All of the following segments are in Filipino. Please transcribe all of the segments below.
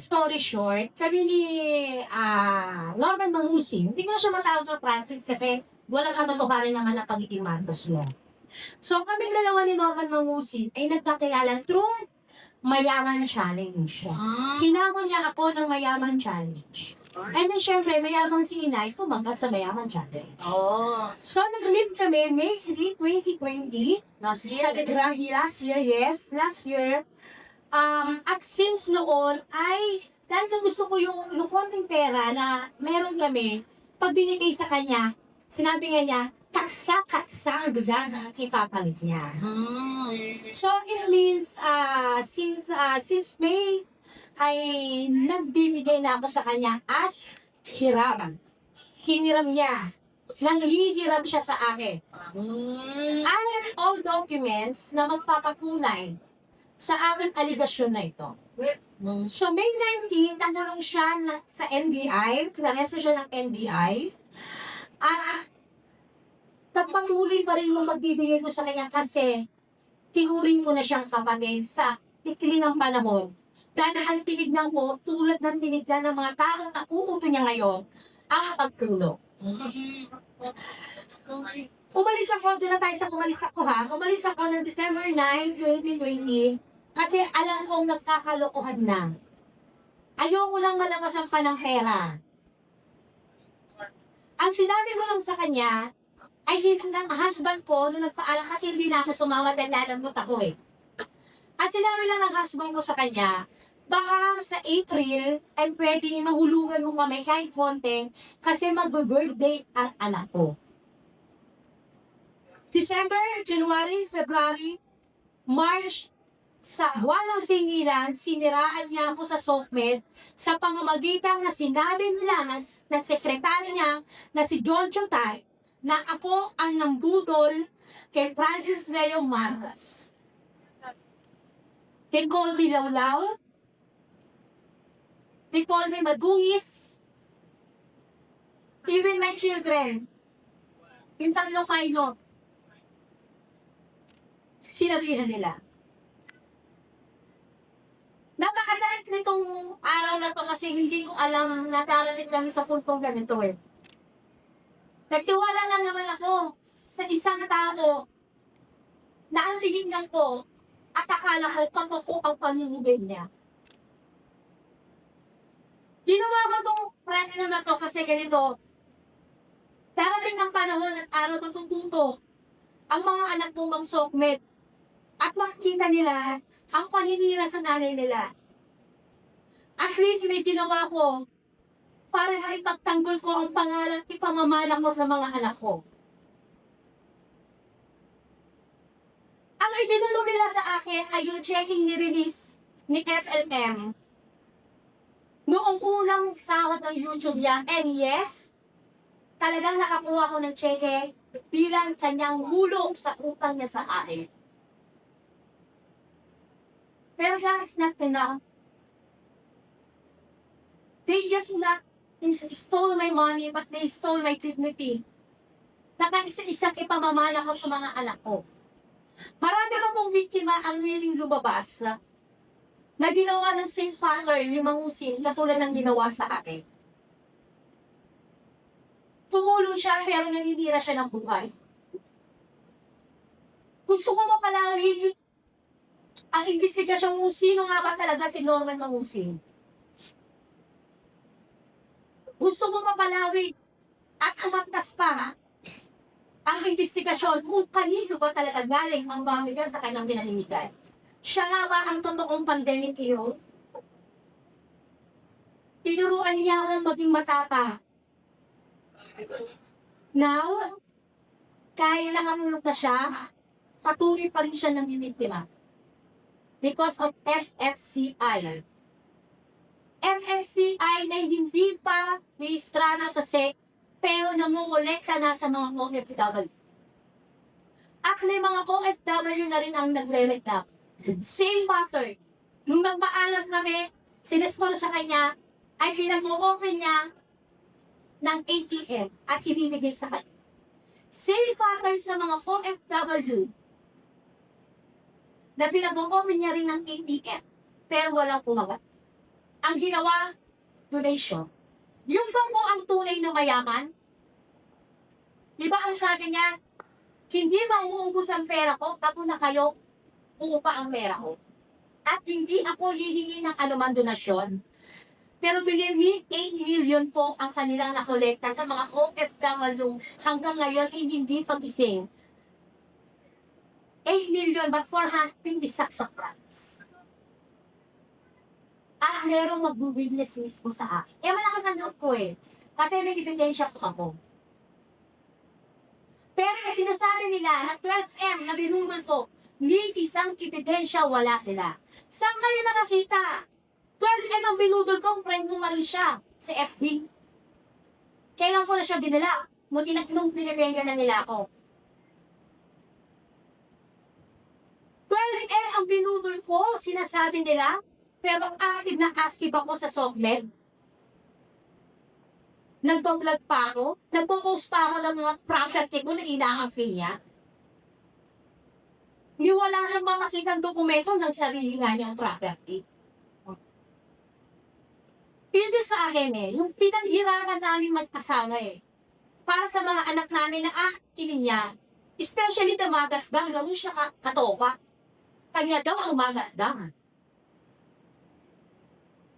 story short, kami ni Norman Mangusi, hindi ko na siya matawag na Francis kasi walang kamatuharan naman na pagiging Marcos mo. So kami dalawa ni Norman Mangusi ay nagkakilala through Mayaman Challenge. Hinamon niya ako ng Mayaman Challenge. And then syempre, mayaman si Inay, tumanggap sa Mayaman Challenge. So nag-meet kami May 3, 2020. Last Sa Degrahi, last year. At since noon ay, dahil sa gusto ko yung konting pera na meron kami, pag binigay sa kanya, sinabi nga niya, kaksa ang bigas ang ipapalit niya. So it means, since May, ay nagbibigay na ako sa kanya as hiram. Hiniram niya. Nanghihiram siya sa akin. I have all documents na magpapatunay sa aking aligasyon na ito. So, May 19, nanulong siya sa NBI, kinaresto siya ng NBI, nagpatuloy pa rin yung magbibigay ko sa kanya kasi tinuring ko na siyang kapatid sa ikli ng panahon. Dahil ang tinignan ko, tulad ng tinignan ng mga taong nakuuto niya ngayon, ang pagtulog. Umalis ako, doon na tayo sa umalis ako ng December 9, 2020, kasi alam kong nagkakalokohan na. Ayoko lang malamasan pa ng pera. Ang sinabi ko lang sa kanya, ay hindi ng husband ko nung nagpaalam kasi hindi na ako sumama dahil nanamot ako eh. Ang sinabi lang ng husband ko sa kanya, baka sa April ay pwedeng mahulungan mo kami kahit konti kasi mag-birthday ang anak ko. December, January, February, March, sa walang singilan, siniraan niya ako sa SOCMED sa pamamagitan na sinabi nila ng sekretary niya na si John Chotay na ako ang nambudol kay Francis Leo Marcos. They call me Lawlaw. They call me Madungis. Even my children. Yung tatlong kaino. Sinabihan nila. Napakasakit nitong araw na to kasi hindi ko alam na tarating kami sa puntong ganito eh. Nagtiwala lang naman ako sa isang tao na ang tinignan ko at akala ko pangkuko ang pamimigay niya. Ginawa ko itong presyo na to kasi ganito. Darating ang panahon at araw na itong punto ang mga anak kong mag-SOCMED at makikita nila ang paninira sa nanay nila. At least may ginawa ko para ipagtanggol ko ang pangalan ipamamalang ko sa mga anak ko. Ang ibinulong nila sa akin ay yung checking ni-release ni FLM noong unang sahod ng YouTube niya. And yes, talagang nakakuha ko ng cheque bilang kanyang hulog sa utang niya sa akin. Pero that is not enough. They just not stole my money, but they stole my dignity. Nakaisa-isang ipamamala ko sa mga anak ko. Marami pa pong biktima ang willing lumabas na ginawa ng same father ni Mangusin na tulad ng ginawa sa akin. Tumulong siya pero naninira siya ng buhay. Gusto ko mapalagin ang investigasyon kung sino nga ba talaga si Norman Mangusin. Gusto ko mapalawig at umantas pa ang investigasyon kung kanino ba talaga galing ang bamigan sa kanyang pinaninigan. Siya nga ba ang totoong pandemic hero? Tinuruan niya akong maging matapa. Now, kahit nakamulog na siya, patuloy pa rin siya ng bimiktima. Because of FFCI. FFCI na hindi pa rehistrado sa SEC pero namumulekta na sa mga OFW. At may mga OFW na rin ang nagre-recap. Same pattern. Nung nagpaalam kami, sinespon sa kanya, ay pinag-o-open niya ng ATM at ibibigay sa kanya. Same pattern sa mga OFW na pinag-o-open niya rin ng ATM pero walang pumagat. ang ginawa, donation. Yung ba mo ang tunay na mayaman? Di ba ang sabi niya, hindi mauubos ang pera ko, tapos na kayo, uupa ang pera ko. At hindi ako hihingi ng anumang donasyon. Pero believe me, 8 million po ang kanilang nakolekta sa mga OFW hanggang ngayon ay hindi pagising. 8 million but 450 sacks of rice. At merong mag-witness mismo sa akin. Malakas ang loob ko eh. Kasi may ebidensya po ako. Pero sinasabi nila na 12M na binungan ko, ni isang ebidensya wala sila. Saan kayo nakakita? 12M ang binudol ko, friend mo rin siya sa FB. Kailan ko na siya dinala? Nung pinibenggan na nila ako. 12M ang binudol ko, sinasabi nila, pero active na active ako sa SOCMED. Nagbablog pa ako, nagpo-post pa ako ng mga property ko na ina-affin niya. Hindi wala siyang makakitang dokumento ng sarili nga niyang property. Hindi sa akin yung pinaghirapan namin magkasama para sa mga anak namin na aakinin niya. Especially the magatdang, gawin siya katoka. Kanya daw ang magatdang.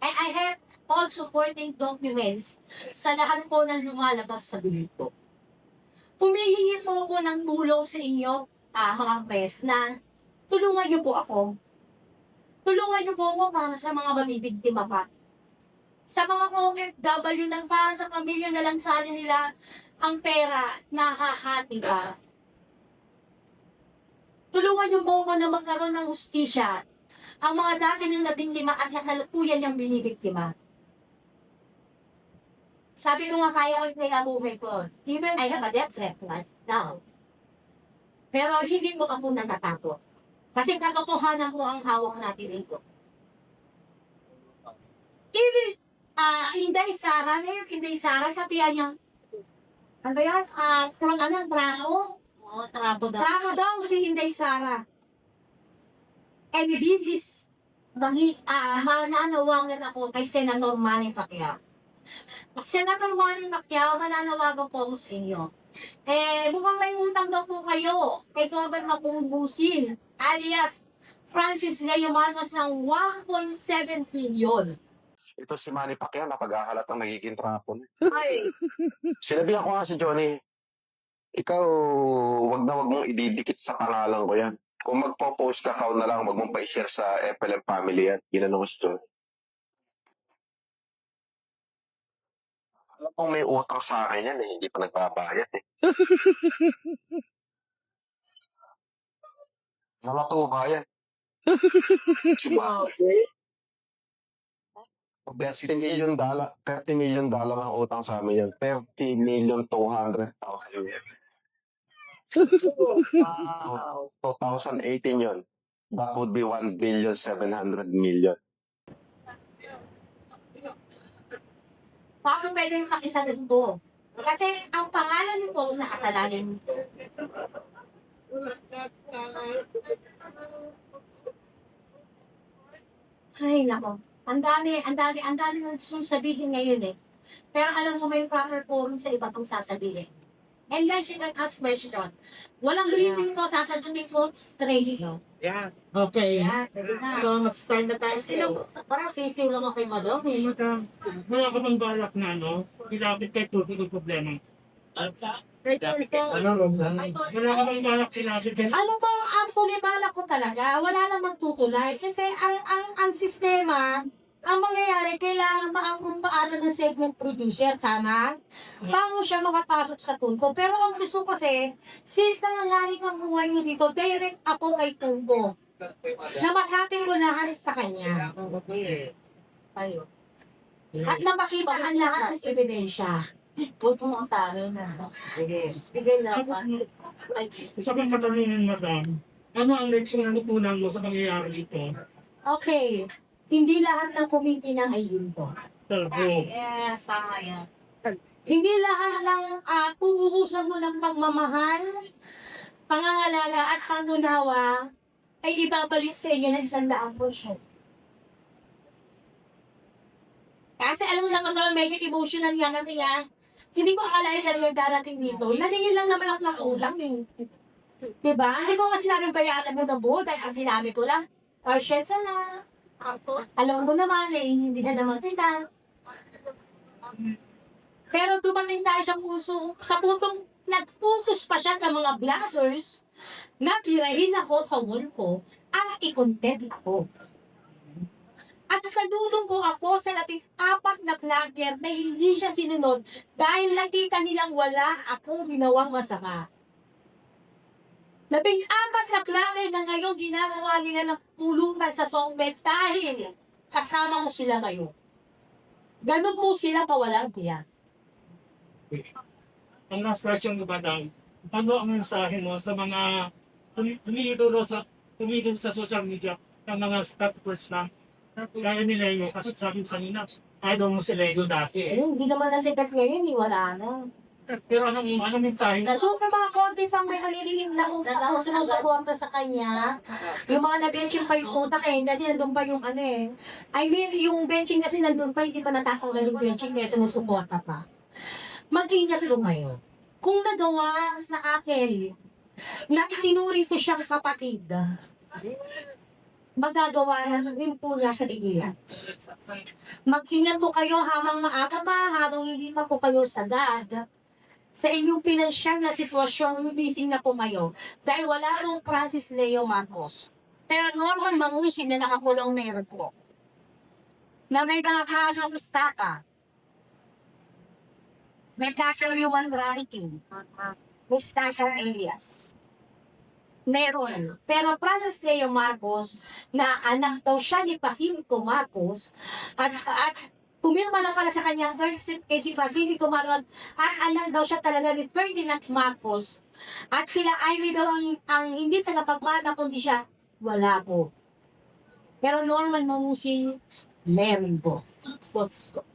And I have all supporting documents sa lahat po ng lumalabas sa bilid ko. Humihingi po ako ng tulong sa inyo, mga press, na tulungan niyo po ako. Tulungan niyo po ako para sa mga mabibigtima pa. Sa mga OFW lang, para sa pamilya na lang sana nila ang pera na hahati ka. Tulungan niyo po ako na magkaroon ng hustisya ang mga dati nang nabiktima at nasalukuyan niyang binibiktima. Sabi ko nga kaya ko yung buhay ko. Even I have a death threat now. Pero hindi mo ako natatakot. Kasi katotohanan ko ang hawak natin dito. Even Inday Sara, ngayon Inday Sara, sabihan niya, ano yan? Kurang traho? Oo, trapo daw. Traho daw si Inday Sara. And this is, mananawangan ako kay Senator Manny Pacquiao. Senator Manny Pacquiao, mananawagan po ako sa inyo. Mukhang may utang daw po kayo kay Corbin Mapubusin, alias Francis Leo Manos ng 1.7 billion. Ito si Manny Pacquiao na pag-ahalat ang magiging trapon. Ay, Sinabihan ko nga si Johnny, ikaw, wag mong ididikit sa pangalan ko yan. Kung magpo-post ka na lang, wag mong pa-share sa FLM family yan. Ginanong ko si Johnny. Alam kong may utang sa akin yan hindi pa nagbabayad Namatuba yan. $30 million, $30 million ang utang sa amin yan. 30,200,000 yan. 2018 yun. That would be 1,700,000,000. paano pwede yung pakisagot po? Kasi ang pangalan niyo po nakasalalin nito. Ay, nako. Ang dami nang gusto sabihin ngayon Pero alam mo may proper forum sa iba pang sasabihin. And guys, you can ask question. Walang briefing ko, sasabihin ko straight. Yeah. Okay. Yeah, pwede na. So, mag-start na tayo. Sino, parang sisiw lang ako kay Madam Madam, wala ka bang balak na ilapit kay Tuti yung problema? Ano? Wala ka bang balak ilapit kay Ano po, actually, balak ko talaga, wala namang tutulay. Kasi ang sistema, ang mangyayari, kailangan maangkumpaan ng segment producer, tama? Paano siya makapasok sa tulpo? Pero ang gusto kasi, since na nangyari ang buhay niyo dito, direct ako kay Tulpo. Na masating ko na sa kanya. Ayun. At napakita ang lahat ng ebidensya. Huwag mo ang talo na. Sige. Bigay na pa. Sa pang katanungan, madam, ano ang next na natutunan mo sa pangyayari dito? Okay. Hindi lahat ng committee ng ayun po. Yes, sama yan. Hindi lahat ng uubusan mo ng pagmamahal, pangangalaga at pangunawa ay ibabalik sa iyo ng 100%. Kasi alam mo naman naman, medyo emotional nga natin nga. Hindi ko akalain na rin darating dito. Naningin lang naman ako ng ulam eh. Diba? Hindi ko nga sinabing bayaran mo na buo dahil ang sinabi ko lang, share ka na. Alam mo naman eh, hindi na naman kita. Pero dumating tayo sa puntong nag-focus pa siya sa mga vloggers na pirahin ako sa wall ko at i-content ako. At saludo ko ako sa 14 na vlogger na hindi siya sinunod dahil nakita nilang wala akong ginawang masama. 14 na vlogger na ngayon ginagawa nila ng pulungan sa Songbet dahil kasama mo sila ngayon. Ganun mo sila pawalang tiyan. Ang last question ko, Badang, ano ang mensahe mo sa mga tumidolo sa social media ng mga stalkers na kaya nila yun? Kasi sabi ko kanina, idol mo sila yun dati. Hindi naman nasikat ngayon, wala na. Pero anong mensahe mo? Nandun sa mga konti pang may halilihim na utak ako sinusuporta sa kanya. Yung mga na-benching pa yung utak eh, kasi nandun pa yung ano eh. I mean, yung benching kasi nandun pa, hindi pa natatanggal yung benching kaya sinusuporta pa. Mag-ingat ko ngayon. Kung nagawa sa akin, na itinuri ko siyang kapatid, magagawa na rin po niya sa iyan. Mag-ingat po kayo habang maaga pa, habang hindi pa po kayo sagad. Sa inyong pinansyal na sitwasyon, busy na po kayo. Dahil wala nung Francis Leo Marcos. Pero Norman Mangusin na nakakulong meron po. Na may mga kasong staka. May casual human writing. May casual alias. Meron. Pero Francis Leo Marcos, na anak daw siya ni Pacifico Marcos, at pumirma lang pala sa kanya, si Pacifico Marcos, at anak daw siya talaga ni Ferdinand Marcos, at sila ay daw ang hindi tagapagmana kundi siya, wala po. Pero Norman Mamusi, meron po. Fox po.